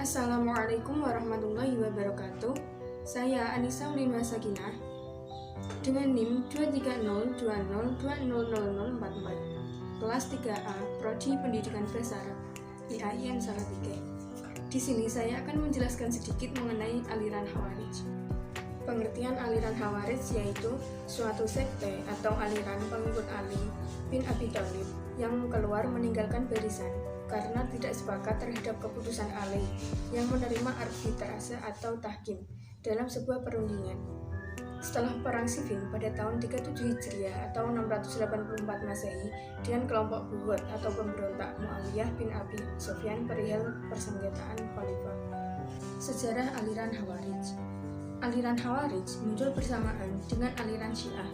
Assalamualaikum warahmatullahi wabarakatuh. Saya Anissa Ulima Sakinah dengan NIM 23020200044, kelas 3A, Prodi Pendidikan Bahasa Arab, IAIN Salatiga. Di sini saya akan menjelaskan sedikit mengenai aliran Khawarij. Pengertian aliran Khawarij yaitu suatu sekte atau aliran pengikut Ali bin Abi Thalib yang keluar meninggalkan barisan karena tidak sepakat terhadap keputusan Ali yang menerima arbitrase atau tahkim dalam sebuah perundingan. Setelah Perang Siffin pada tahun 37 Hijriah atau 684 Masehi dengan kelompok Buhut atau pemberontak Muawiyah bin Abi Sufyan perihal persengketaan khalifah. Sejarah aliran Khawarij. Aliran Khawarij muncul bersamaan dengan aliran Syiah.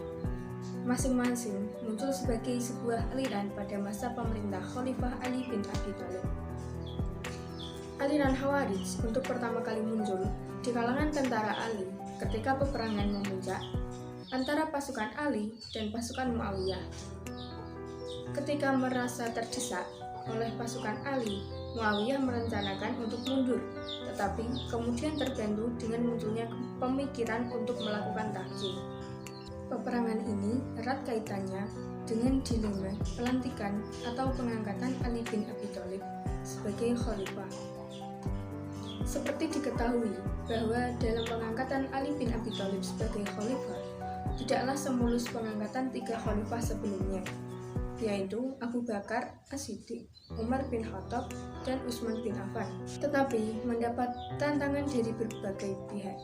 Masing-masing muncul sebagai sebuah aliran pada masa pemerintah Khalifah Ali bin Abi Thalib. Aliran Khawarij untuk pertama kali muncul di kalangan tentara Ali ketika peperangan memuncak antara pasukan Ali dan pasukan Muawiyah. Ketika merasa terdesak oleh pasukan Ali, Muawiyah merencanakan untuk mundur, tetapi kemudian terbantu dengan munculnya pemikiran untuk melakukan tahkim. Peperangan ini erat kaitannya dengan dilema pelantikan atau pengangkatan Ali bin Abi Thalib sebagai khalifah. Seperti diketahui bahwa dalam pengangkatan Ali bin Abi Thalib sebagai khalifah tidaklah semulus pengangkatan 3 khalifah sebelumnya, yaitu Abu Bakar As-Siddiq, Umar bin Khattab, dan Utsman bin Affan, tetapi mendapat tantangan dari berbagai pihak.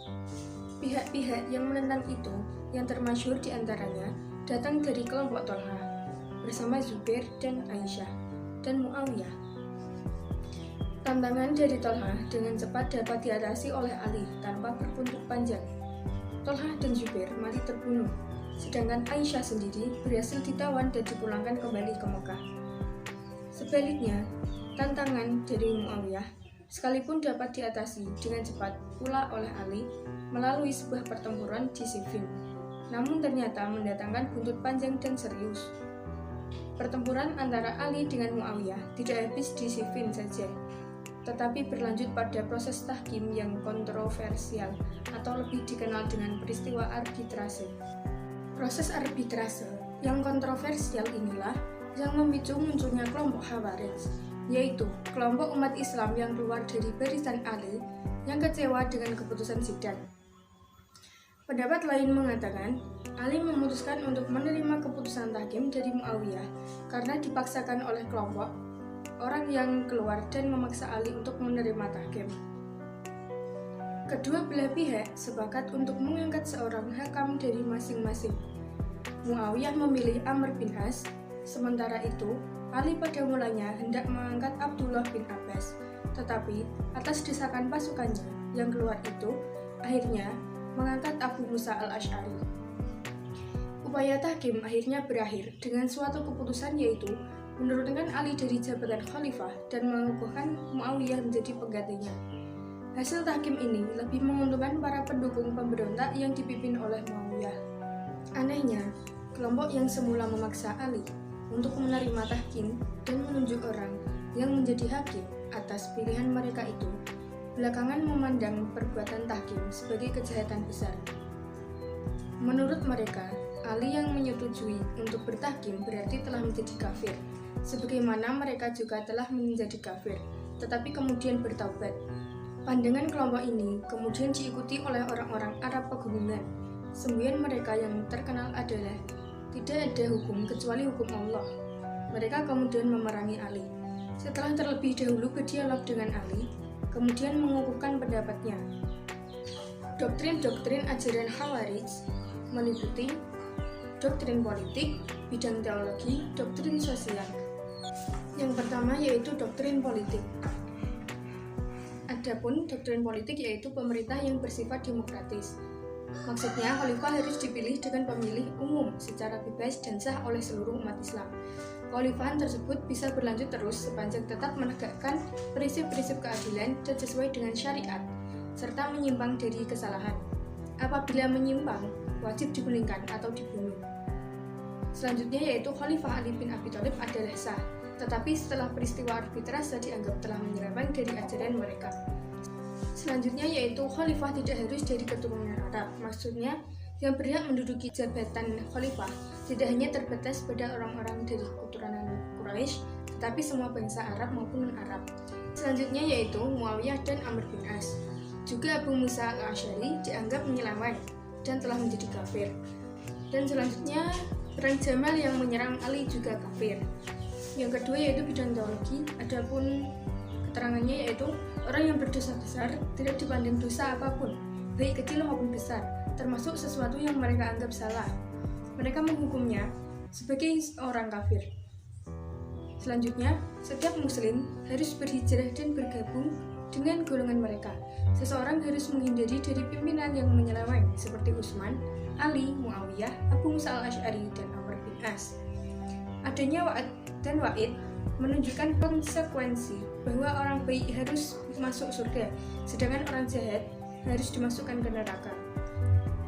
Pihak-pihak yang menentang itu yang termasyhur diantaranya datang dari kelompok Tolhah bersama Zubair dan Aisyah dan Muawiyah. Tantangan dari Tolhah dengan cepat dapat diatasi oleh Ali tanpa berbuntut panjang. Tolhah dan Zubair mati terbunuh, sedangkan Aisyah sendiri berhasil ditawan dan dipulangkan kembali ke Mekah. Sebaliknya, tantangan dari Muawiyah sekalipun dapat diatasi dengan cepat pula oleh Ali melalui sebuah pertempuran di Siffin, namun ternyata mendatangkan buntut panjang dan serius. Pertempuran antara Ali dengan Muawiyah tidak habis di Siffin saja, tetapi berlanjut pada proses tahkim yang kontroversial atau lebih dikenal dengan peristiwa arbitrase. Proses arbitrase yang kontroversial inilah yang memicu munculnya kelompok Khawarij, yaitu kelompok umat Islam yang keluar dari barisan Ali yang kecewa dengan keputusan sidang. Pendapat lain mengatakan, Ali memutuskan untuk menerima keputusan tahkim dari Muawiyah karena dipaksakan oleh kelompok orang yang keluar dan memaksa Ali untuk menerima tahkim. Kedua belah pihak sepakat untuk mengangkat seorang hakam dari masing-masing. Muawiyah memilih Amr bin As, sementara itu Ali pada mulanya hendak mengangkat Abdullah bin Abbas, tetapi atas desakan pasukannya yang keluar itu, akhirnya mengangkat Abu Musa al-Asy'ari. Upaya tahkim akhirnya berakhir dengan suatu keputusan, yaitu menurunkan Ali dari jabatan khalifah dan mengukuhkan Muawiyah menjadi penggantinya. Hasil tahkim ini lebih menguntungkan para pendukung pemberontak yang dipimpin oleh Muawiyah. Anehnya, kelompok yang semula memaksa Ali untuk menerima tahkim dan menunjuk orang yang menjadi hakim atas pilihan mereka itu, belakangan memandang perbuatan tahkim sebagai kejahatan besar. Menurut mereka, Ali yang menyetujui untuk bertahkim berarti telah menjadi kafir, sebagaimana mereka juga telah menjadi kafir, tetapi kemudian bertaubat. Pandangan kelompok ini kemudian diikuti oleh orang-orang Arab pegunungan. Semboyan mereka yang terkenal adalah tidak ada hukum kecuali hukum Allah. Mereka kemudian memerangi Ali. Setelah terlebih dahulu berdialog dengan Ali, kemudian mengukuhkan pendapatnya. Doktrin-doktrin ajaran Khawarij meliputi doktrin politik, bidang teologi, doktrin sosial. Yang pertama yaitu doktrin politik. Adapun doktrin politik yaitu pemerintah yang bersifat demokratis. Maksudnya, khalifah harus dipilih dengan pemilih umum secara bebas dan sah oleh seluruh umat Islam. Kekhalifahan tersebut bisa berlanjut terus sepanjang tetap menegakkan prinsip-prinsip keadilan dan sesuai dengan syariat, serta menyimpang dari kesalahan. Apabila menyimpang, wajib digulingkan atau dibunuh. Selanjutnya yaitu Khalifah Ali bin Abi Thalib adalah sah, tetapi setelah peristiwa arbitrase dianggap telah menyerempang dari ajaran mereka. Selanjutnya yaitu khalifah tidak harus dari keturunan Arab. Maksudnya yang berhak menduduki jabatan khalifah tidak hanya terbatas pada orang-orang dari keturunan Quraisy, tetapi semua bangsa Arab maupun non-Arab. Selanjutnya yaitu Muawiyah dan Amr bin As. Juga Abu Musa al-Asy'ari dianggap menyeleweng dan telah menjadi kafir. Dan selanjutnya perang Jamal yang menyerang Ali juga kafir. Yang kedua yaitu bidang teologi. Adapun keterangannya yaitu orang yang berdosa besar tidak dipandang dosa apapun, baik kecil maupun besar, termasuk sesuatu yang mereka anggap salah. Mereka menghukumnya sebagai orang kafir. Selanjutnya, setiap muslim harus berhijrah dan bergabung dengan golongan mereka. Seseorang harus menghindari dari pimpinan yang menyeleweng seperti Utsman, Ali, Muawiyah, Abu Musa al-Asy'ari, dan Amr bin As. Adanya wa'ad dan wa'id menunjukkan konsekuensi bahwa orang baik harus masuk surga, sedangkan orang jahat harus dimasukkan ke neraka.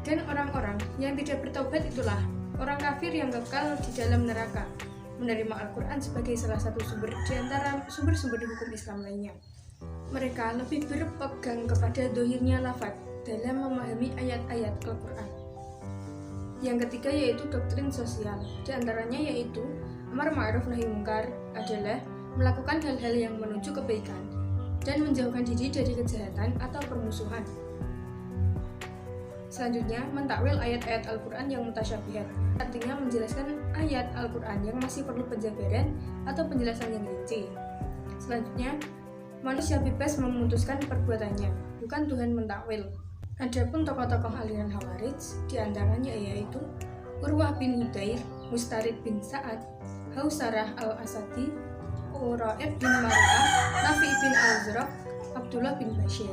Dan orang-orang yang tidak bertaubat itulah orang kafir yang kekal di dalam neraka, menerima Al-Quran sebagai salah satu sumber di antara sumber-sumber hukum Islam lainnya. Mereka lebih berpegang kepada dohirnya lafaz dalam memahami ayat-ayat Al-Quran. Yang ketiga yaitu doktrin sosial, di antaranya yaitu amar ma'ruf nahi mungkar adalah melakukan hal-hal yang menuju kebaikan dan menjauhkan diri dari kejahatan atau permusuhan. Selanjutnya, mentakwil ayat-ayat Al-Quran yang mutasyabihat, artinya menjelaskan ayat Al-Quran yang masih perlu penjabaran atau penjelasan yang rinci. Selanjutnya, manusia bebas memutuskan perbuatannya, bukan Tuhan mentakwil. Adapun tokoh-tokoh aliran Khawarij, diantaranya yaitu Urwah bin Hudair, Mustarid bin Sa'ad, Hausarah al-Asadi, Uraib bin Mar'ah, Nafi bin al-Zuraq, Abdullah bin Bashir.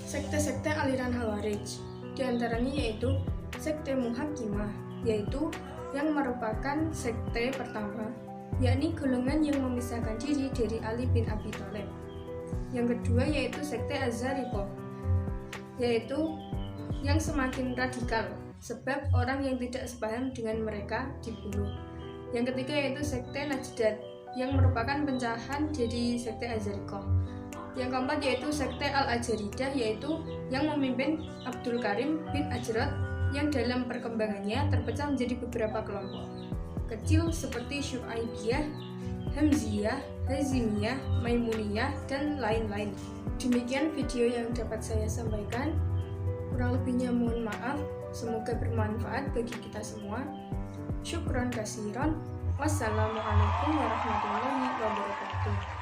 Sekte-sekte aliran Khawarij, diantaranya yaitu sekte Muhakkimah, yaitu yang merupakan sekte pertama, yakni golongan yang memisahkan diri dari Ali bin Abi Thalib. Yang kedua yaitu sekte Az-Zariqah, yaitu yang semakin radikal, sebab orang yang tidak sepaham dengan mereka dibunuh. Yang ketiga yaitu sekte Najdat, yang merupakan pencahan dari sekte Az-Zariqah. Yang keempat yaitu sekte Al-Ajaridah, yaitu yang memimpin Abdul Karim bin Ajrat, yang dalam perkembangannya terpecah menjadi beberapa kelompok kecil seperti Syu'aibiyah, Hamziyah, Hazimiyah, Maimuniyah, dan lain-lain. Demikian video yang dapat saya sampaikan. Kurang lebihnya mohon maaf. Semoga bermanfaat bagi kita semua. Syukron kasiron. Wassalamualaikum warahmatullahi wabarakatuh.